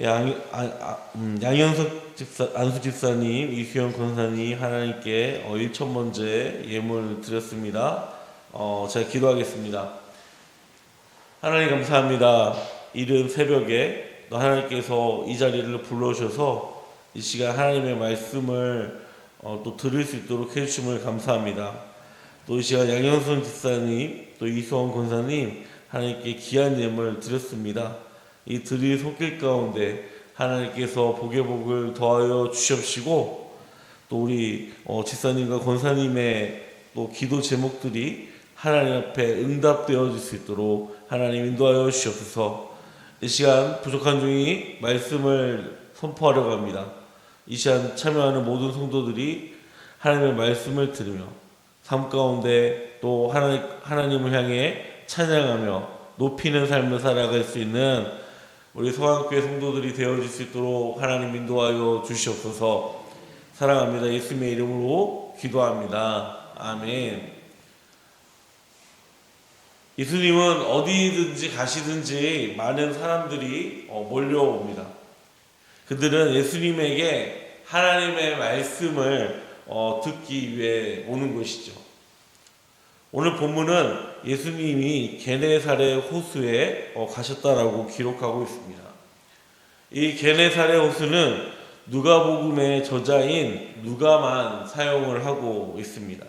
양현석 안수 집사님, 이수영 권사님 하나님께 1천 번째 예물 드렸습니다. 제가 기도하겠습니다. 하나님 감사합니다. 이른 새벽에 하나님께서 이 자리를 불러주셔서 이 시간 하나님의 말씀을 또 들을 수 있도록 해주심을 감사합니다. 또 이 시간 양현석 집사님, 또 이수영 권사님 하나님께 귀한 예물 드렸습니다. 이 드릴 손길 가운데 하나님께서 복의 복을 더하여 주시옵시고, 또 우리 집사님과 권사님의 또 기도 제목들이 하나님 앞에 응답되어 줄 수 있도록 하나님 인도하여 주시옵소서. 이 시간 부족한 중이 말씀을 선포하려고 합니다. 이 시간 참여하는 모든 성도들이 하나님의 말씀을 들으며 삶 가운데 또 하나님을 향해 찬양하며 높이는 삶을 살아갈 수 있는 우리 성안교회 성도들이 되어질 수 있도록 하나님 인도하여 주시옵소서. 사랑합니다. 예수님의 이름으로 기도합니다. 아멘. 예수님은 어디든지 가시든지 많은 사람들이 몰려옵니다. 그들은 예수님에게 하나님의 말씀을 듣기 위해 오는 것이죠. 오늘 본문은 예수님이 게네사렛 호수에 가셨다라고 기록하고 있습니다. 이 게네사렛 호수는 누가복음의 저자인 누가만 사용을 하고 있습니다.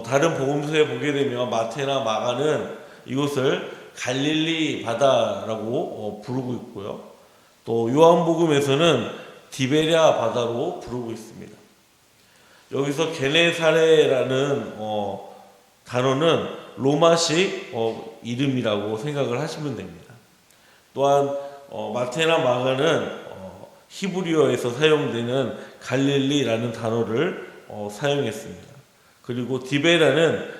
다른 복음서에 보게 되면 마태나 마가는 이곳을 갈릴리 바다라고 부르고 있고요. 또 요한복음에서는 디베랴 바다로 부르고 있습니다. 여기서 게네사렛이라는 단어는 로마식 이름이라고 생각을 하시면 됩니다. 또한 마태나 마가는 히브리어에서 사용되는 갈릴리라는 단어를 사용했습니다. 그리고 디베라는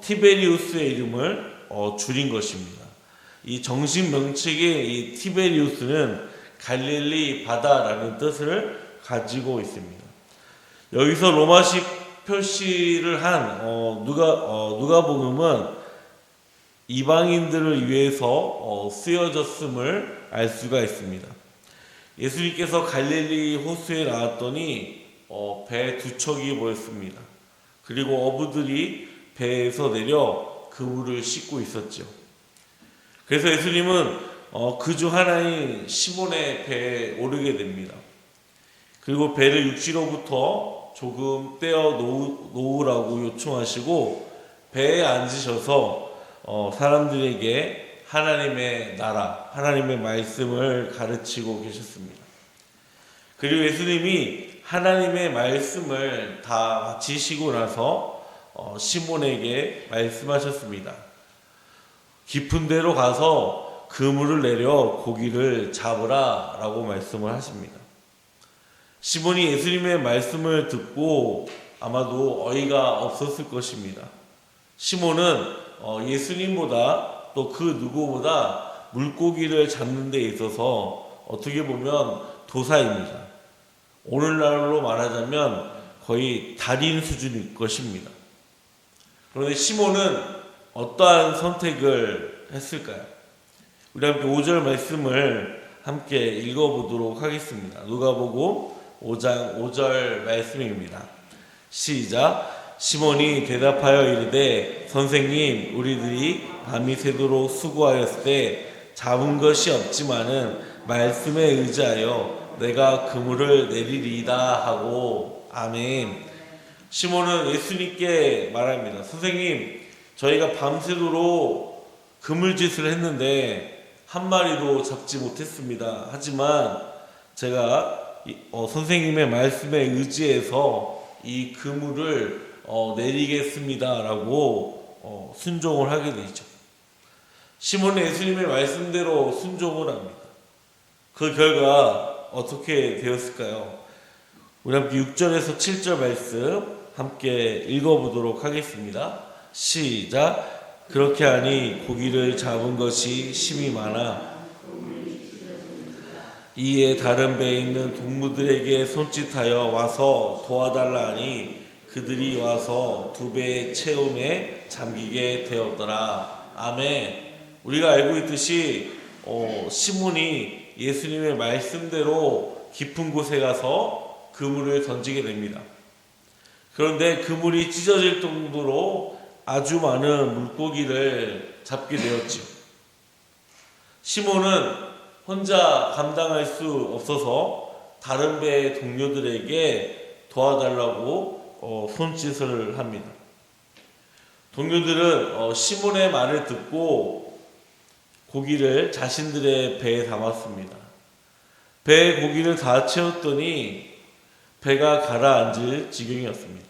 티베리우스의 이름을 줄인 것입니다. 이 정식 명칭의 이 티베리우스는 갈릴리 바다라는 뜻을 가지고 있습니다. 여기서 로마식 표시를 한 누가복음은 이방인들을 위해서 쓰여졌음을 알 수가 있습니다. 예수님께서 갈릴리 호수에 나왔더니 배 두 척이 보였습니다. 그리고 어부들이 배에서 내려 그물을 씻고 있었죠. 그래서 예수님은 그 중 하나인 시몬의 배에 오르게 됩니다. 그리고 배를 육지로부터 조금 떼어 놓으라고 요청하시고 배에 앉으셔서 사람들에게 하나님의 나라, 하나님의 말씀을 가르치고 계셨습니다. 그리고 예수님이 하나님의 말씀을 다 마치시고 나서 시몬에게 말씀하셨습니다. 깊은 데로 가서 그물을 내려 고기를 잡으라 라고 말씀을 하십니다. 시몬이 예수님의 말씀을 듣고 아마도 어이가 없었을 것입니다. 시몬은 예수님보다 또 그 누구보다 물고기를 잡는 데 있어서 어떻게 보면 도사입니다. 오늘날로 말하자면 거의 달인 수준일 것입니다. 그런데 시몬은 어떠한 선택을 했을까요? 우리 함께 5절 말씀을 함께 읽어보도록 하겠습니다. 누가복음 5장 5절 말씀입니다. 시작. 시몬이 대답하여 이르되 선생님, 우리들이 밤이 새도록 수고하였을 때 잡은 것이 없지만은 말씀에 의지하여 내가 그물을 내리리이다 하고. 아멘. 시몬은 예수님께 말합니다. 선생님, 저희가 밤새도록 그물짓을 했는데 한 마리도 잡지 못했습니다. 하지만 제가 선생님의 말씀에 의지해서 이 그물을 내리겠습니다 라고 순종을 하게 되죠. 시몬은 예수님의 말씀대로 순종을 합니다. 그 결과 어떻게 되었을까요? 우리 함께 6절에서 7절 말씀 함께 읽어보도록 하겠습니다. 시작. 그렇게 하니 고기를 잡은 것이 심히 많아 이에 다른 배에 있는 동무들에게 손짓하여 와서 도와달라 하니 그들이 와서 두 배의 채움에 잠기게 되었더라. 아멘. 우리가 알고 있듯이 시몬이 예수님의 말씀대로 깊은 곳에 가서 그물을 던지게 됩니다. 그런데 그물이 찢어질 정도로 아주 많은 물고기를 잡게 되었죠. 시몬은 혼자 감당할 수 없어서 다른 배의 동료들에게 도와달라고 손짓을 합니다. 동료들은 시몬의 말을 듣고 고기를 자신들의 배에 담았습니다. 배에 고기를 다 채웠더니 배가 가라앉을 지경이었습니다.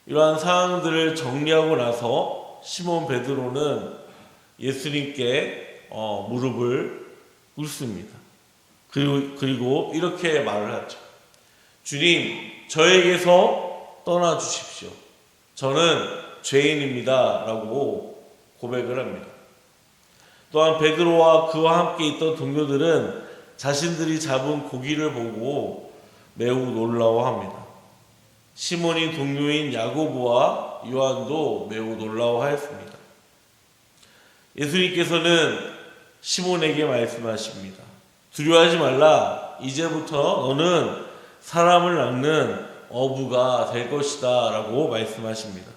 이러한 상황들을 정리하고 나서 시몬 베드로는 예수님께 무릎을 꿇습니다. 그리고 이렇게 말을 하죠. 주님, 저에게서 떠나 주십시오. 저는 죄인입니다. 라고 고백을 합니다. 또한 베드로와 그와 함께 있던 동료들은 자신들이 잡은 고기를 보고 매우 놀라워합니다. 시몬이 동료인 야고보와 요한도 매우 놀라워하였습니다. 예수님께서는 시몬에게 말씀하십니다. 두려워하지 말라. 이제부터 너는 사람을 낚는 어부가 될 것이다. 라고 말씀하십니다.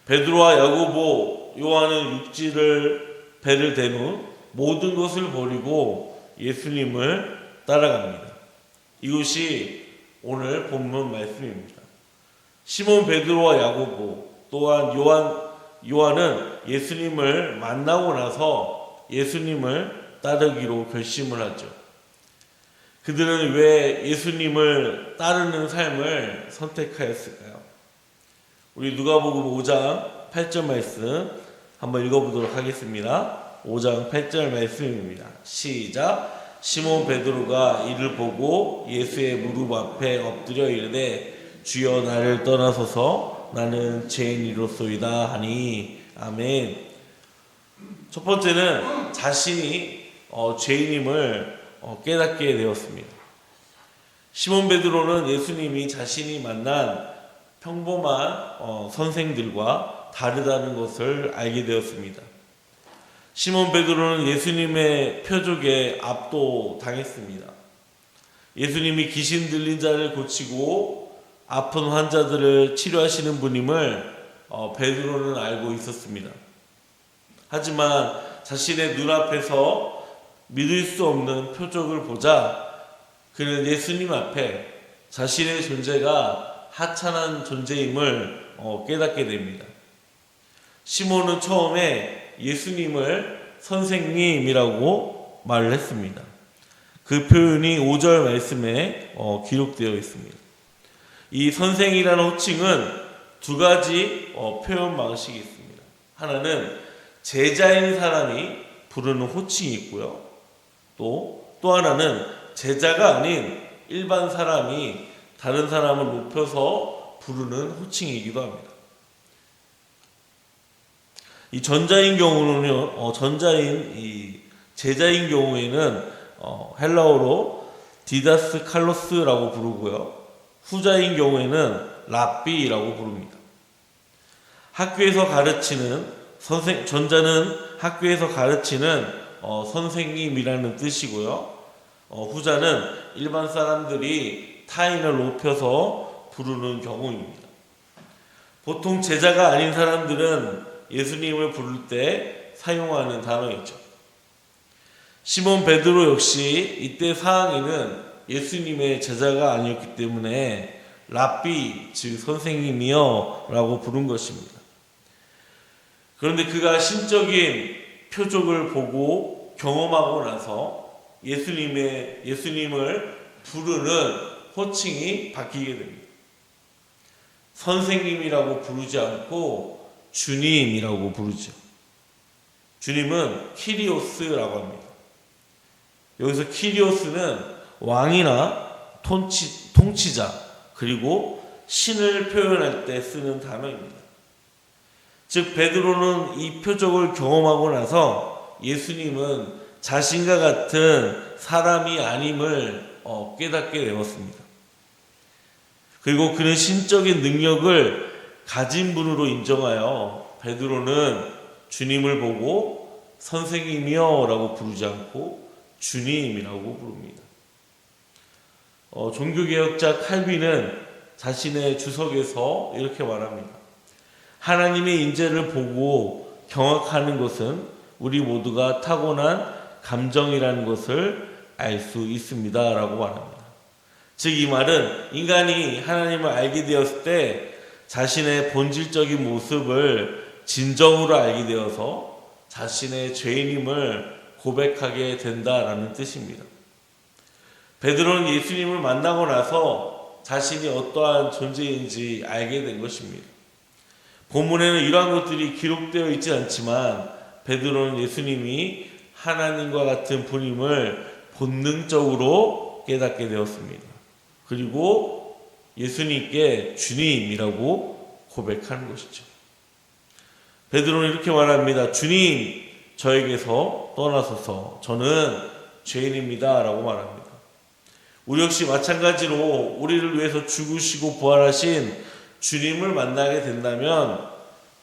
베드로와 야고보, 요한은 배를 댄 후 모든 것을 버리고 예수님을 따라갑니다. 이것이 오늘 본문 말씀입니다. 시몬 베드로와 야고보, 또한 요한은 예수님을 만나고 나서 예수님을 따르기로 결심을 하죠. 그들은 왜 예수님을 따르는 삶을 선택하였을까요? 우리 누가복음 5장 8절 말씀 한번 읽어보도록 하겠습니다. 5장 8절 말씀입니다. 시작. 시몬 베드로가 이를 보고 예수의 무릎 앞에 엎드려 이르되 주여 나를 떠나소서 나는 죄인이로소이다 하니. 아멘. 첫 번째는 자신이 죄인임을 깨닫게 되었습니다. 시몬 베드로는 예수님이 자신이 만난 평범한 선생들과 다르다는 것을 알게 되었습니다. 시몬 베드로는 예수님의 표적에 압도당했습니다. 예수님이 귀신 들린 자를 고치고 아픈 환자들을 치료하시는 분임을 베드로는 알고 있었습니다. 하지만 자신의 눈앞에서 믿을 수 없는 표적을 보자 그는 예수님 앞에 자신의 존재가 하찮은 존재임을 깨닫게 됩니다. 시몬은 처음에 예수님을 선생님이라고 말을 했습니다. 그 표현이 5절 말씀에 기록되어 있습니다. 이 선생이라는 호칭은 두 가지 표현 방식이 있습니다. 하나는 제자인 사람이 부르는 호칭이 있고요. 또 하나는 제자가 아닌 일반 사람이 다른 사람을 높여서 부르는 호칭이기도 합니다. 이 전자인 경우는요, 제자인 경우에는 헬라어로 디다스 칼로스라고 부르고요. 후자인 경우에는 랍비라고 부릅니다. 학교에서 가르치는 전자는 학교에서 가르치는 선생님이라는 뜻이고요. 후자는 일반 사람들이 타인을 높여서 부르는 경우입니다. 보통 제자가 아닌 사람들은 예수님을 부를 때 사용하는 단어이죠. 시몬 베드로 역시 이때 상황에는 예수님의 제자가 아니었기 때문에 랍비, 즉 선생님이여 라고 부른 것입니다. 그런데 그가 신적인 표적을 보고 경험하고 나서 예수님을 부르는 호칭이 바뀌게 됩니다. 선생님이라고 부르지 않고 주님이라고 부르죠. 주님은 키리오스라고 합니다. 여기서 키리오스는 왕이나 통치자 그리고 신을 표현할 때 쓰는 단어입니다. 즉 베드로는 이 표적을 경험하고 나서 예수님은 자신과 같은 사람이 아님을 깨닫게 되었습니다. 그리고 그는 신적인 능력을 가진 분으로 인정하여 베드로는 주님을 보고 선생님이여 라고 부르지 않고 주님이라고 부릅니다. 종교개혁자 칼빈은 자신의 주석에서 이렇게 말합니다. 하나님의 인재를 보고 경악하는 것은 우리 모두가 타고난 감정이라는 것을 알 수 있습니다 라고 말합니다. 즉 이 말은 인간이 하나님을 알게 되었을 때 자신의 본질적인 모습을 진정으로 알게 되어서 자신의 죄인임을 고백하게 된다라는 뜻입니다. 베드로는 예수님을 만나고 나서 자신이 어떠한 존재인지 알게 된 것입니다. 본문에는 이러한 것들이 기록되어 있지 않지만 베드로는 예수님이 하나님과 같은 분임을 본능적으로 깨닫게 되었습니다. 그리고 예수님께 주님이라고 고백하는 것이죠. 베드로는 이렇게 말합니다. 주님, 저에게서 떠나소서. 저는 죄인입니다 라고 말합니다. 우리 역시 마찬가지로 우리를 위해서 죽으시고 부활하신 주님을 만나게 된다면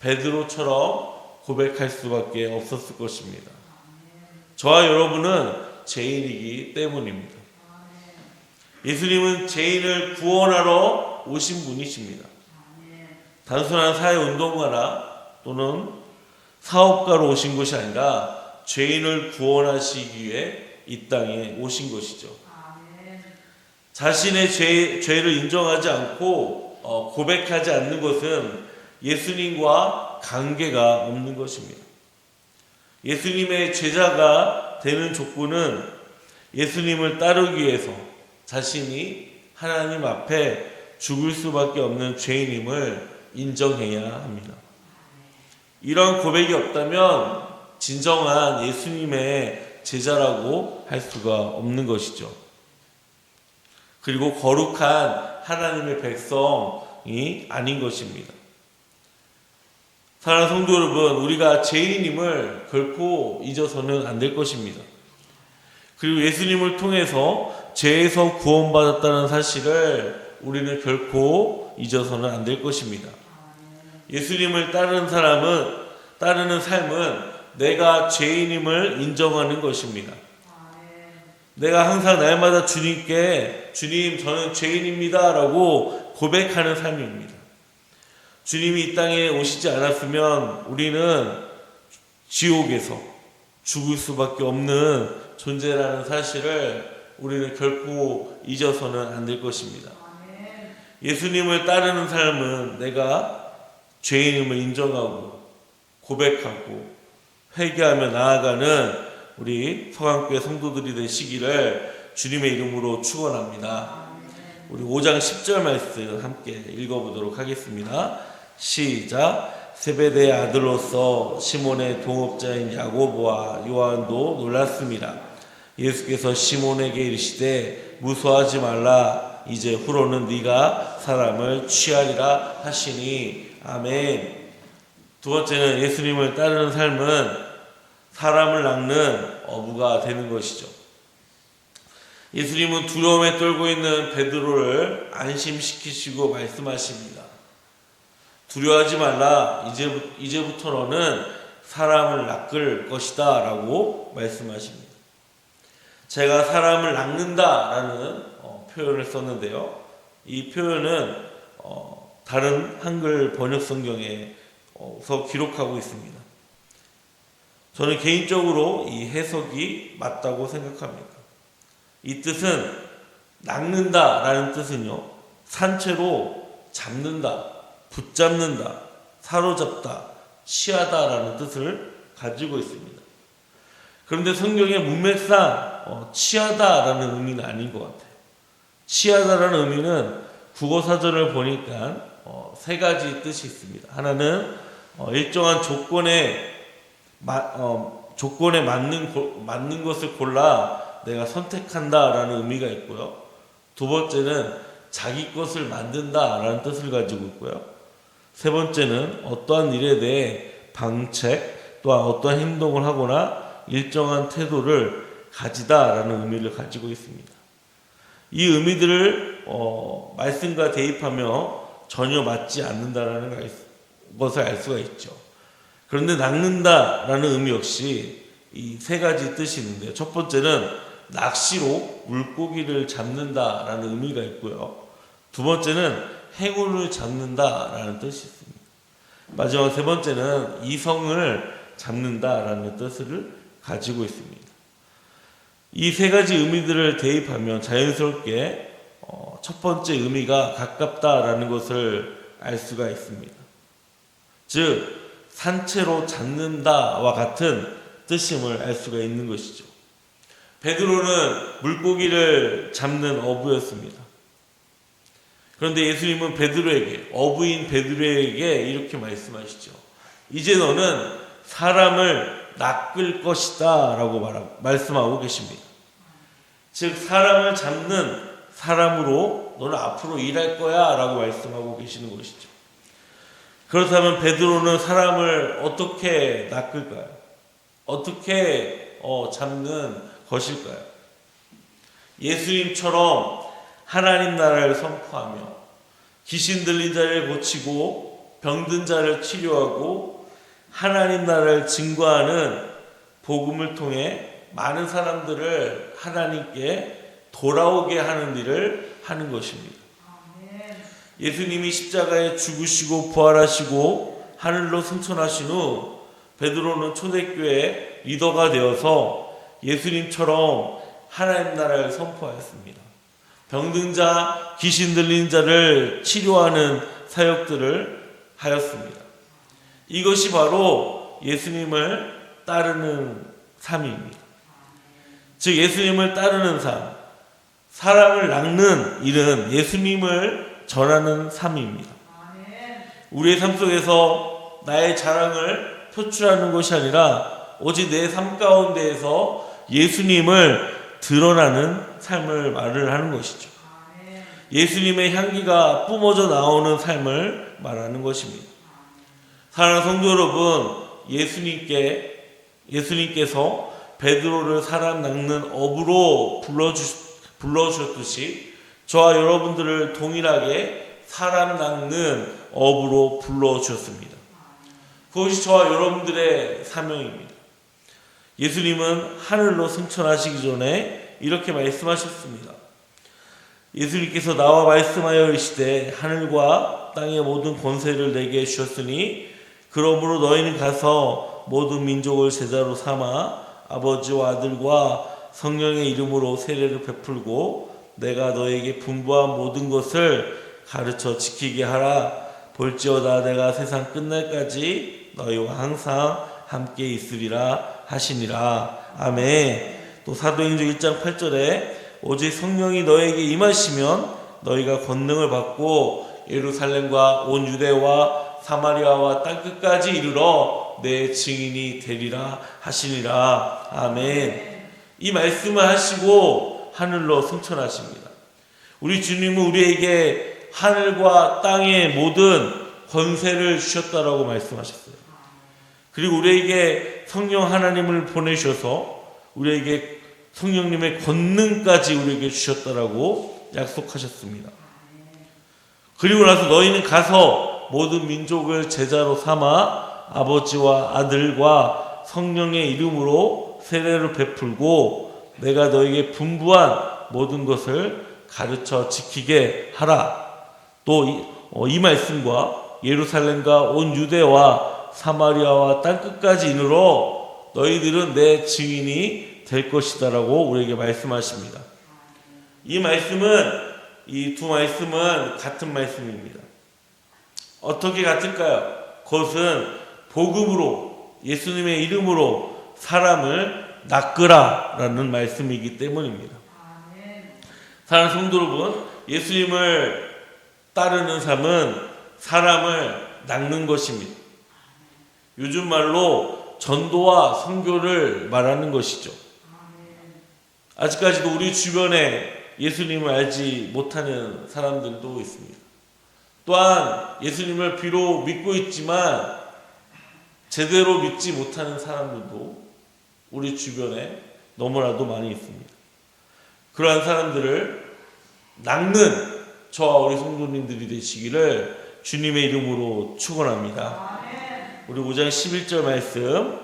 베드로처럼 고백할 수밖에 없었을 것입니다. 저와 여러분은 죄인이기 때문입니다. 예수님은 죄인을 구원하러 오신 분이십니다. 단순한 사회운동가나 또는 사업가로 오신 것이 아니라 죄인을 구원하시기 위해 이 땅에 오신 것이죠. 자신의 죄를 인정하지 않고 고백하지 않는 것은 예수님과 관계가 없는 것입니다. 예수님의 제자가 되는 조건은 예수님을 따르기 위해서 자신이 하나님 앞에 죽을 수밖에 없는 죄인임을 인정해야 합니다. 이런 고백이 없다면 진정한 예수님의 제자라고 할 수가 없는 것이죠. 그리고 거룩한 하나님의 백성이 아닌 것입니다. 사랑하는 성도 여러분, 우리가 죄인임을 결코 잊어서는 안 될 것입니다. 그리고 예수님을 통해서 죄에서 구원받았다는 사실을 우리는 결코 잊어서는 안 될 것입니다. 예수님을 따르는 삶은 내가 죄인임을 인정하는 것입니다. 내가 항상 날마다 주님께 주님 저는 죄인입니다 라고 고백하는 삶입니다. 주님이 이 땅에 오시지 않았으면 우리는 지옥에서 죽을 수밖에 없는 존재라는 사실을 우리는 결코 잊어서는 안 될 것입니다. 예수님을 따르는 삶은 내가 죄인임을 인정하고 고백하고 회개하며 나아가는 우리 서강교회 성도들이 되시기를 주님의 이름으로 축원합니다. 우리 5장 10절 말씀 함께 읽어보도록 하겠습니다. 시작. 세베대의 아들로서 시몬의 동업자인 야고보와 요한도 놀랐습니다. 예수께서 시몬에게 이르시되 무서워하지 말라. 이제 후로는 네가 사람을 취하리라 하시니. 아멘. 두 번째는 예수님을 따르는 삶은 사람을 낚는 어부가 되는 것이죠. 예수님은 두려움에 떨고 있는 베드로를 안심시키시고 말씀하십니다. 두려워하지 말라. 이제부터 너는 사람을 낚을 것이다 라고 말씀하십니다. 제가 사람을 낚는다 라는 표현을 썼는데요. 이 표현은 다른 한글 번역 성경에서 기록하고 있습니다. 저는 개인적으로 이 해석이 맞다고 생각합니다. 이 뜻은 낚는다 라는 뜻은요, 산채로 잡는다, 붙잡는다, 사로잡다, 취하다 라는 뜻을 가지고 있습니다. 그런데 성경의 문맥상 취하다 라는 의미는 아닌 것 같아요. 취하다 라는 의미는 국어사전을 보니까 세 가지 뜻이 있습니다. 하나는 일정한 조건에 맞는 것을 골라 내가 선택한다 라는 의미가 있고요. 두 번째는 자기 것을 만든다 라는 뜻을 가지고 있고요. 세 번째는 어떠한 일에 대해 방책 또한 어떠한 행동을 하거나 일정한 태도를 가지다 라는 의미를 가지고 있습니다. 이 의미들을 말씀과 대입하며 전혀 맞지 않는다라는 것을 알 수가 있죠. 그런데 낚는다 라는 의미 역시 이 세 가지 뜻이 있는데요. 첫 번째는 낚시로 물고기를 잡는다라는 의미가 있고요. 두 번째는 행운을 잡는다라는 뜻이 있습니다. 마지막 세 번째는 이성을 잡는다라는 뜻을 가지고 있습니다. 이 세 가지 의미들을 대입하면 자연스럽게 첫 번째 의미가 가깝다라는 것을 알 수가 있습니다. 즉 산채로 잡는다와 같은 뜻임을 알 수가 있는 것이죠. 베드로는 물고기를 잡는 어부였습니다. 그런데 예수님은 베드로에게, 어부인 베드로에게 이렇게 말씀하시죠. 이제 너는 사람을 낚을 것이다 라고 말씀하고 계십니다. 즉 사람을 잡는 사람으로 너는 앞으로 일할 거야 라고 말씀하고 계시는 것이죠. 그렇다면 베드로는 사람을 어떻게 낚을까요? 어떻게 잡는 것일까요? 예수님처럼 하나님 나라를 선포하며 귀신 들린 자를 고치고 병든 자를 치료하고 하나님 나라를 증거하는 복음을 통해 많은 사람들을 하나님께 돌아오게 하는 일을 하는 것입니다. 예수님이 십자가에 죽으시고 부활하시고 하늘로 승천하신 후 베드로는 초대교회 리더가 되어서 예수님처럼 하나님 나라를 선포하였습니다. 병든 자, 귀신 들린 자를 치료하는 사역들을 하였습니다. 이것이 바로 예수님을 따르는 삶입니다. 즉 예수님을 따르는 삶, 사람을 낚는 일은 예수님을 전하는 삶입니다. 우리의 삶 속에서 나의 자랑을 표출하는 것이 아니라 오직 내 삶 가운데에서 예수님을 드러나는 삶을 말을 하는 것이죠. 예수님의 향기가 뿜어져 나오는 삶을 말하는 것입니다. 사랑하는 성도 여러분, 예수님께서 베드로를 사람 낚는 어부로 불러주셨듯이 저와 여러분들을 동일하게 사람 낚는 어부로 불러주셨습니다. 그것이 저와 여러분들의 사명입니다. 예수님은 하늘로 승천하시기 전에 이렇게 말씀하셨습니다. 예수님께서 나와 말씀하여 이르시되 하늘과 땅의 모든 권세를 내게 주셨으니 그러므로 너희는 가서 모든 민족을 제자로 삼아 아버지와 아들과 성령의 이름으로 세례를 베풀고 내가 너에게 분부한 모든 것을 가르쳐 지키게 하라. 볼지어다 내가 세상 끝날까지 너희와 항상 함께 있으리라 하시니라. 아멘. 또 사도행전 1장 8절에 오직 성령이 너에게 임하시면 너희가 권능을 받고 예루살렘과 온 유대와 사마리아와 땅끝까지 이르러 내 증인이 되리라 하시니라. 아멘. 이 말씀을 하시고 하늘로 승천하십니다. 우리 주님은 우리에게 하늘과 땅의 모든 권세를 주셨다라고 말씀하셨어요. 그리고 우리에게 성령 하나님을 보내셔서 우리에게 성령님의 권능까지 우리에게 주셨다라고 약속하셨습니다. 그리고 나서 너희는 가서 모든 민족을 제자로 삼아 아버지와 아들과 성령의 이름으로 세례를 베풀고 내가 너에게 분부한 모든 것을 가르쳐 지키게 하라. 또 이 말씀과 예루살렘과 온 유대와 사마리아와 땅끝까지 이르러 너희들은 내 증인이 될 것이다라고 우리에게 말씀하십니다. 이 말씀은, 이 두 말씀은 같은 말씀입니다. 어떻게 같을까요? 그것은 복음으로, 예수님의 이름으로 사람을 낚으라라는 말씀이기 때문입니다. 사랑하는 성도 여러분, 예수님을 따르는 삶은 사람을 낚는 것입니다. 요즘 말로 전도와 선교를 말하는 것이죠. 아직까지도 우리 주변에 예수님을 알지 못하는 사람들도 있습니다. 또한 예수님을 비록 믿고 있지만 제대로 믿지 못하는 사람들도 우리 주변에 너무나도 많이 있습니다. 그러한 사람들을 낚는 저와 우리 성도님들이 되시기를 주님의 이름으로 축원합니다. 우리 5장 11절 말씀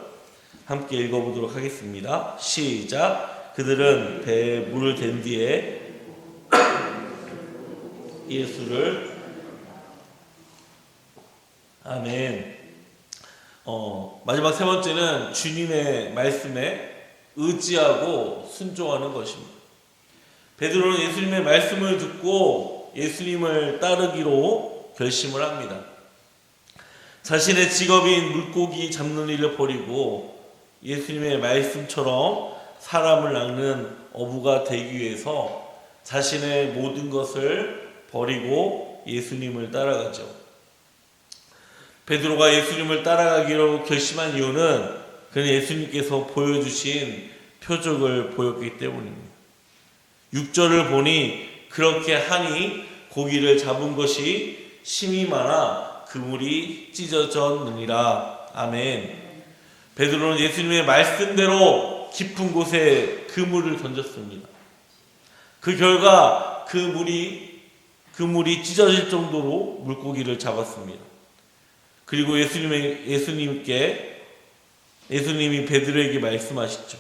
함께 읽어보도록 하겠습니다. 시작. 그들은 배에 물을 댄 뒤에 예수를 아멘. 마지막 세 번째는 주님의 말씀에 의지하고 순종하는 것입니다. 베드로는 예수님의 말씀을 듣고 예수님을 따르기로 결심을 합니다. 자신의 직업인 물고기 잡는 일을 버리고 예수님의 말씀처럼 사람을 낚는 어부가 되기 위해서 자신의 모든 것을 버리고 예수님을 따라가죠. 베드로가 예수님을 따라가기로 결심한 이유는 그는 예수님께서 보여주신 표적을 보였기 때문입니다. 6절을 보니 그렇게 하니 고기를 잡은 것이 심이 많아 그물이 찢어졌느니라. 아멘. 베드로는 예수님의 말씀대로 깊은 곳에 그물을 던졌습니다. 그 결과 그물이 찢어질 정도로 물고기를 잡았습니다. 그리고 예수님이 베드로에게 말씀하시죠.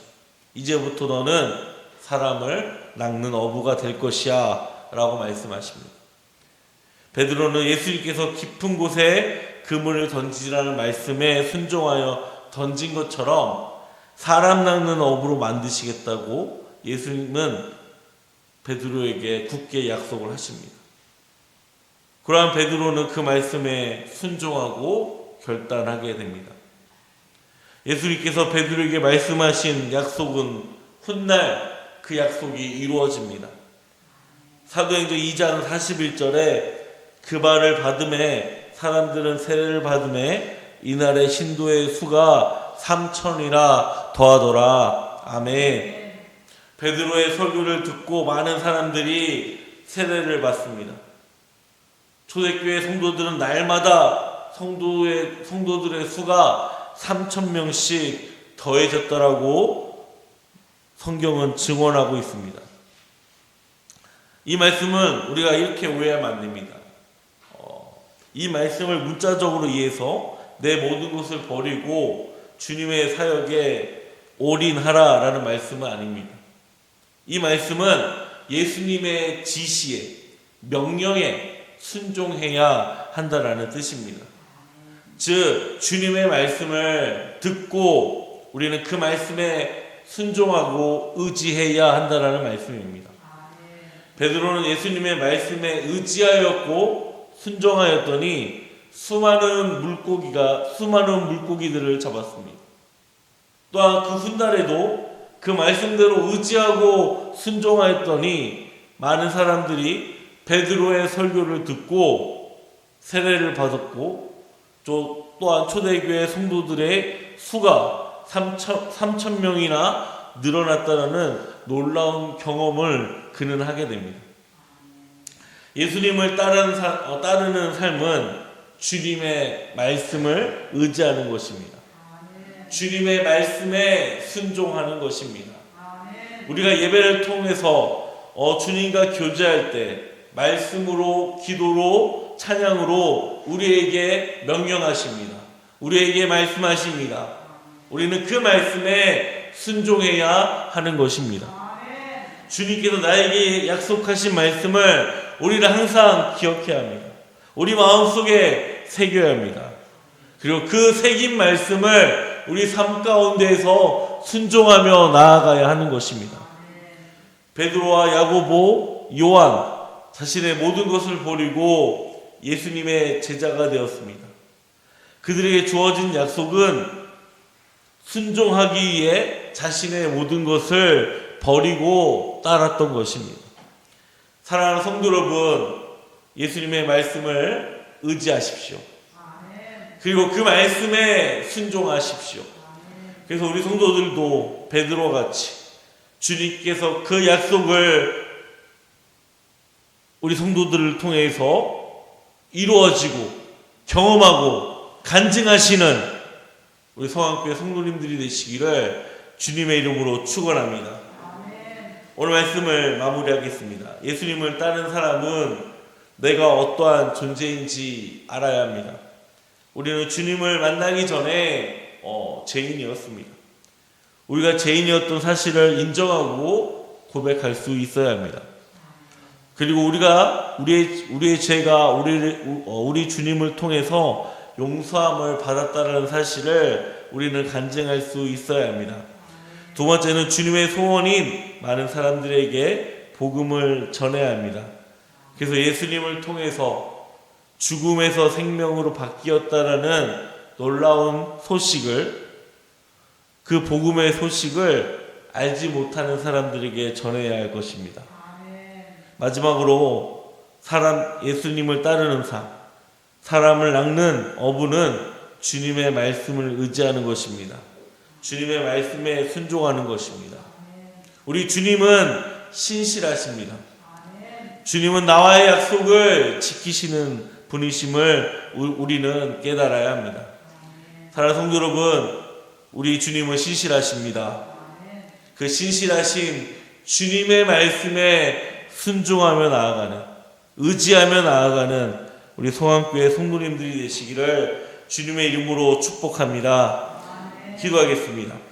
이제부터 너는 사람을 낚는 어부가 될 것이야 라고 말씀하십니다. 베드로는 예수님께서 깊은 곳에 그물을 던지라는 말씀에 순종하여 던진 것처럼 사람 낚는 어부로 만드시겠다고 예수님은 베드로에게 굳게 약속을 하십니다. 그러한 베드로는 그 말씀에 순종하고 결단하게 됩니다. 예수님께서 베드로에게 말씀하신 약속은 훗날 그 약속이 이루어집니다. 사도행전 2장 41절에 그 말을 받음에 사람들은 세례를 받음에 이날의 신도의 수가 3,000이나 더하더라. 아멘. 베드로의 설교를 듣고 많은 사람들이 세례를 받습니다. 초대교회 성도들은 날마다 성도들의 수가 3,000명씩 더해졌다라고 성경은 증언하고 있습니다. 이 말씀은 우리가 이렇게 오해하면 안 됩니다. 이 말씀을 문자적으로 이해해서 내 모든 것을 버리고 주님의 사역에 올인하라라는 말씀은 아닙니다. 이 말씀은 예수님의 지시에, 명령에 순종해야 한다라는 뜻입니다. 즉 주님의 말씀을 듣고 우리는 그 말씀에 순종하고 의지해야 한다라는 말씀입니다. 베드로는 예수님의 말씀에 의지하였고 순종하였더니 수많은 물고기들을 잡았습니다. 또한 그 훗날에도 그 말씀대로 의지하고 순종하였더니 많은 사람들이 베드로의 설교를 듣고 세례를 받았고 또한 초대교회 성도들의 수가 3,000명이나 늘어났다는 놀라운 경험을 그는 하게 됩니다. 예수님을 따르는 삶은 주님의 말씀을 의지하는 것입니다. 주님의 말씀에 순종하는 것입니다. 우리가 예배를 통해서 주님과 교제할 때 말씀으로, 기도로, 찬양으로 우리에게 명령하십니다. 우리에게 말씀하십니다. 우리는 그 말씀에 순종해야 하는 것입니다. 주님께서 나에게 약속하신 말씀을 우리는 항상 기억해야 합니다. 우리 마음속에 새겨야 합니다. 그리고 그 새긴 말씀을 우리 삶 가운데에서 순종하며 나아가야 하는 것입니다. 베드로와 야고보, 요한 자신의 모든 것을 버리고 예수님의 제자가 되었습니다. 그들에게 주어진 약속은 순종하기 위해 자신의 모든 것을 버리고 따랐던 것입니다. 사랑하는 성도 여러분, 예수님의 말씀을 의지하십시오. 그리고 그 말씀에 순종하십시오. 그래서 우리 성도들도 베드로와 같이 주님께서 그 약속을 우리 성도들을 통해서 이루어지고 경험하고 간증하시는 우리 성안교회 성도님들이 되시기를 주님의 이름으로 축원합니다. 오늘 말씀을 마무리하겠습니다. 예수님을 따르는 사람은 내가 어떠한 존재인지 알아야 합니다. 우리는 주님을 만나기 전에 죄인이었습니다. 우리가 죄인이었던 사실을 인정하고 고백할 수 있어야 합니다. 그리고 우리가 우리의 죄가 우리 주님을 통해서 용서함을 받았다는 사실을 우리는 간증할 수 있어야 합니다. 두 번째는 주님의 소원인 많은 사람들에게 복음을 전해야 합니다. 그래서 예수님을 통해서 죽음에서 생명으로 바뀌었다라는 놀라운 소식을, 그 복음의 소식을 알지 못하는 사람들에게 전해야 할 것입니다. 마지막으로 예수님을 따르는 삶, 사람을 낚는 어부는 주님의 말씀을 의지하는 것입니다. 주님의 말씀에 순종하는 것입니다. 우리 주님은 신실하십니다. 주님은 나와의 약속을 지키시는 분이심을 우리는 깨달아야 합니다. 사랑하는 성도 여러분, 우리 주님은 신실하십니다. 그 신실하신 주님의 말씀에 순종하며 나아가는, 의지하며 나아가는 우리 성안교회 성도님들이 되시기를 주님의 이름으로 축복합니다. 기도하겠습니다.